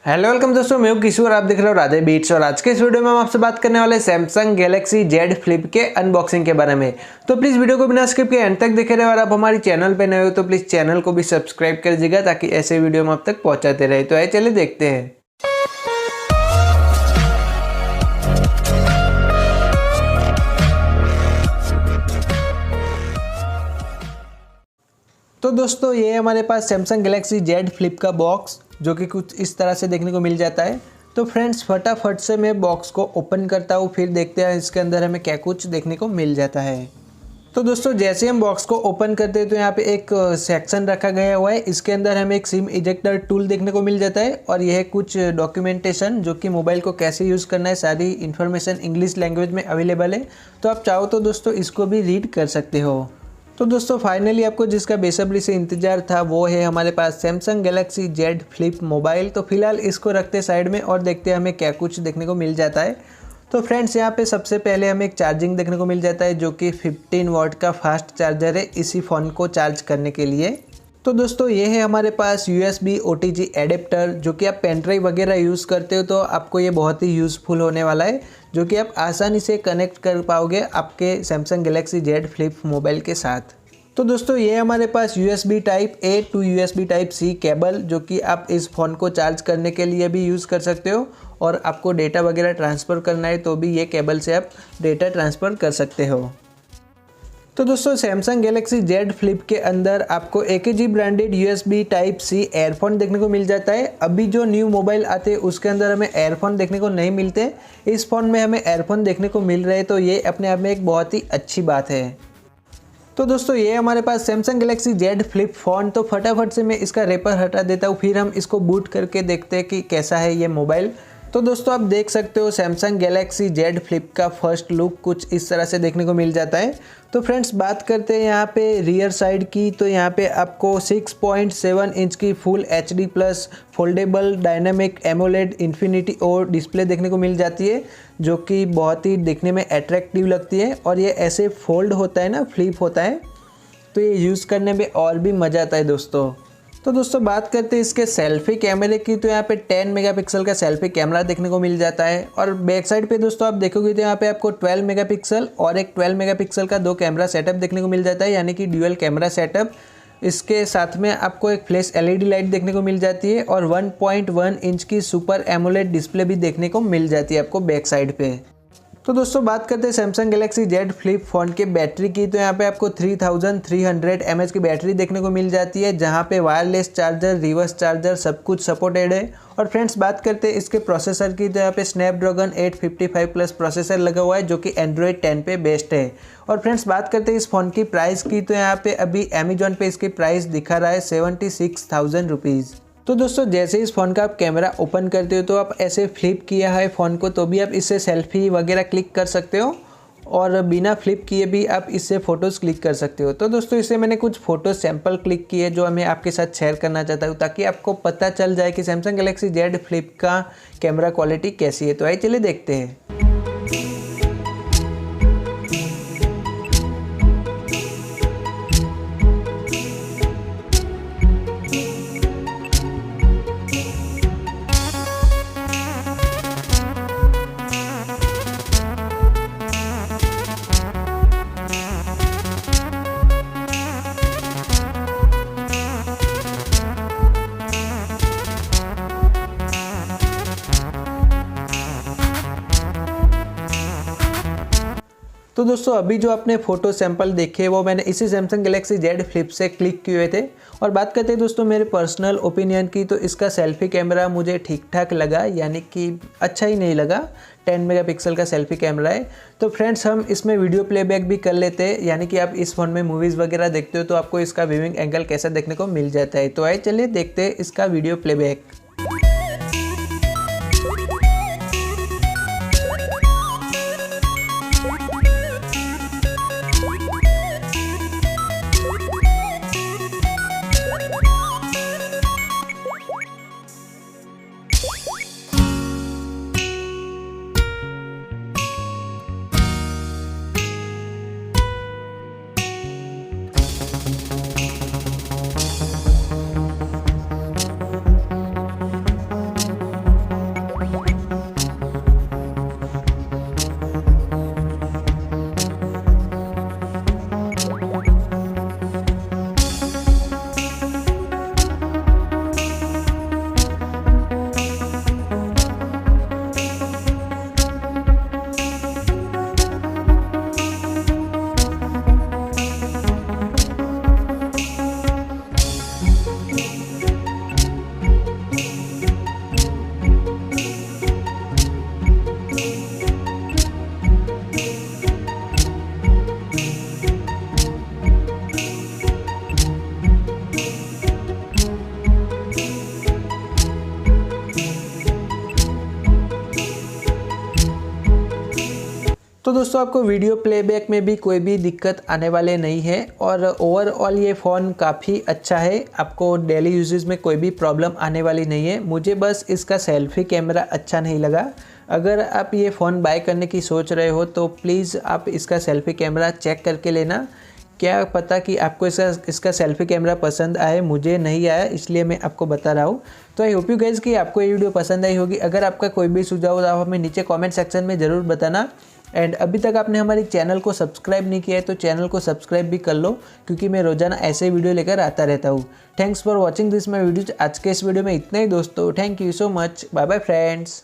Hello welcome दोस्तों, मैं हूं किसी और आप देख रहे हो राधे बीट्स। और आज के इस वीडियो में हम आपसे बात करने वाले सैमसंग गैलेक्सी जेड फ्लिप के अनबॉक्सिंग के बारे में। तो प्लीज़ वीडियो को बिना स्किप के एंड तक देखे रहे। और आप हमारे चैनल पे नए हो तो प्लीज़ चैनल को भी सब्सक्राइब कर दीजिएगा ताकि ऐसे वीडियो हम आप तक पहुँचाते रहे। तो आइए चलिए देखते हैं। तो दोस्तों ये हमारे पास सैमसंग गैलेक्सी जेड फ्लिप का बॉक्स जो कि कुछ इस तरह से देखने को मिल जाता है। तो फ्रेंड्स फटाफट से मैं बॉक्स को ओपन करता हूँ, फिर देखते हैं इसके अंदर हमें क्या कुछ देखने को मिल जाता है। तो दोस्तों जैसे हम बॉक्स को ओपन करते हैं तो यहाँ पे एक सेक्शन रखा गया हुआ है। इसके अंदर हमें एक सिम इजेक्टर टूल देखने को मिल जाता है और यह कुछ डॉक्यूमेंटेशन जो कि मोबाइल को कैसे यूज़ करना है, सारी इन्फॉर्मेशन इंग्लिश लैंग्वेज में अवेलेबल है। तो आप चाहो तो दोस्तों इसको भी रीड कर सकते हो। तो दोस्तों फाइनली आपको जिसका बेसब्री से इंतज़ार था वो है हमारे पास Samsung Galaxy Z flip mobile. तो फिलहाल इसको रखते साइड में और देखते हैं हमें क्या कुछ देखने को मिल जाता है। तो फ्रेंड्स यहाँ पे सबसे पहले हमें एक चार्जिंग देखने को मिल जाता है जो कि 15 वाट का फास्ट चार्जर है इसी फ़ोन को चार्ज करने के लिए। तो दोस्तों ये है हमारे पास USB OTG एडेप्टर जो कि आप पेन ड्राइव वगैरह यूज़ करते हो तो आपको ये बहुत ही यूज़फुल होने वाला है, जो कि आप आसानी से कनेक्ट कर पाओगे आपके Samsung Galaxy Z flip mobile के साथ। तो दोस्तों ये हमारे पास USB type A to USB type C cable जो कि आप इस फ़ोन को चार्ज करने के लिए भी यूज़ कर सकते हो और आपको डेटा वगैरह ट्रांसफ़र करना है तो भी ये केबल से आप डेटा ट्रांसफ़र कर सकते हो। तो दोस्तों सैमसंग गैलेक्सी जेड फ्लिप के अंदर आपको AKG branded USB type C earphone देखने को मिल जाता है। अभी जो न्यू मोबाइल आते हैं उसके अंदर हमें एयरफोन देखने को नहीं मिलते, इस फ़ोन में हमें एयरफोन देखने को मिल रहे हैं तो ये अपने आप में एक बहुत ही अच्छी बात है। तो दोस्तों ये हमारे पास Samsung Galaxy Z Flip phone. तो फटाफट से मैं इसका रेपर हटा देता हूँ, फिर हम इसको बूट करके देखते हैं कि कैसा है ये मोबाइल। तो दोस्तों आप देख सकते हो सैमसंग गैलेक्सी जेड फ्लिप का फर्स्ट लुक कुछ इस तरह से देखने को मिल जाता है। तो फ्रेंड्स बात करते हैं यहाँ पे रियर साइड की। तो यहाँ पे आपको 6.7 इंच की full HD plus foldable dynamic AMOLED infinity और डिस्प्ले देखने को मिल जाती है जो कि बहुत ही दिखने में अट्रैक्टिव लगती है। और ये ऐसे फोल्ड होता है ना, फ्लिप होता है, तो ये यूज़ करने में और भी मज़ा आता है दोस्तों। तो दोस्तों बात करते हैं इसके सेल्फी कैमरे की। तो यहाँ पे 10 मेगापिक्सल का सेल्फी कैमरा देखने को मिल जाता है और बैक साइड पे दोस्तों आप देखोगे तो यहाँ पे आपको 12 मेगापिक्सल और एक 12 मेगापिक्सल का दो कैमरा सेटअप देखने को मिल जाता है, यानी कि ड्यूअल कैमरा सेटअप। इसके साथ में आपको एक फ्लैश LED लाइट देखने को मिल जाती है और 1.1 इंच की सुपर AMOLED डिस्प्ले भी देखने को मिल जाती है आपको बैक साइड पे। तो दोस्तों बात करते हैं Samsung Galaxy Z Flip phone के बैटरी की। तो यहाँ पे आपको 3300 mAh की बैटरी देखने को मिल जाती है जहाँ पे वायरलेस चार्जर, रिवर्स चार्जर सब कुछ सपोर्टेड है। और फ्रेंड्स बात करते हैं इसके प्रोसेसर की। तो यहाँ पे स्नैपड्रैगन 855 प्लस प्रोसेसर लगा हुआ है जो कि एंड्रॉयड 10 पे बेस्ड है। और फ्रेंड्स बात करते हैं इस फ़ोन की प्राइस की। तो यहाँ पे अभी अमेजॉन पे इसकी प्राइस दिखा रहा है 76,000 रुपीज़। तो दोस्तों जैसे इस फ़ोन का आप कैमरा ओपन करते हो तो आप ऐसे फ्लिप किया है फ़ोन को तो भी आप इससे सेल्फी वगैरह क्लिक कर सकते हो और बिना फ्लिप किए भी आप इससे फ़ोटोज़ क्लिक कर सकते हो। तो दोस्तों इससे मैंने कुछ फ़ोटो सैंपल क्लिक किए जो मैं आपके साथ शेयर करना चाहता हूँ ताकि आपको पता चल जाए कि सैमसंग गैलेक्सी जेड फ्लिप का कैमरा क्वालिटी कैसी है। तो आइए चलिए देखते हैं। तो दोस्तों अभी जो आपने फ़ोटो सैंपल देखे वो मैंने इसी सैमसंग गैलेक्सी जेड फ्लिप से क्लिक किए हुए थे। और बात करते हैं दोस्तों मेरे पर्सनल ओपिनियन की। तो इसका सेल्फी कैमरा मुझे ठीक ठाक लगा, यानी कि अच्छा ही नहीं लगा। 10 मेगापिक्सल का सेल्फी कैमरा है। तो फ्रेंड्स हम इसमें वीडियो प्लेबैक भी कर लेते हैं, यानी कि आप इस फ़ोन में मूवीज़ वगैरह देखते हो तो आपको इसका व्यूइंग एंगल कैसा देखने को मिल जाता है। तो आइए चलिए देखते हैं इसका वीडियो प्लेबैक। तो दोस्तों आपको वीडियो प्लेबैक में भी कोई भी दिक्कत आने वाले नहीं है और ओवरऑल ये फ़ोन काफ़ी अच्छा है, आपको डेली यूजेस में कोई भी प्रॉब्लम आने वाली नहीं है। मुझे बस इसका सेल्फी कैमरा अच्छा नहीं लगा। अगर आप ये फ़ोन बाय करने की सोच रहे हो तो प्लीज़ आप इसका सेल्फी कैमरा चेक करके लेना। क्या पता कि आपको इसका सेल्फी कैमरा पसंद आए, मुझे नहीं आया इसलिए मैं आपको बता रहा हूँ। तो आई होप यू गाइस कि आपको ये वीडियो पसंद आई होगी। अगर आपका कोई भी सुझाव हो तो आप हमें नीचे कमेंट सेक्शन में ज़रूर बताना। एंड अभी तक आपने हमारी चैनल को सब्सक्राइब नहीं किया है तो चैनल को सब्सक्राइब भी कर लो, क्योंकि मैं रोजाना ऐसे वीडियो लेकर आता रहता हूँ। Thanks for watching this my videos. आज के इस वीडियो में इतना ही दोस्तों। Thank you so much. Bye bye friends.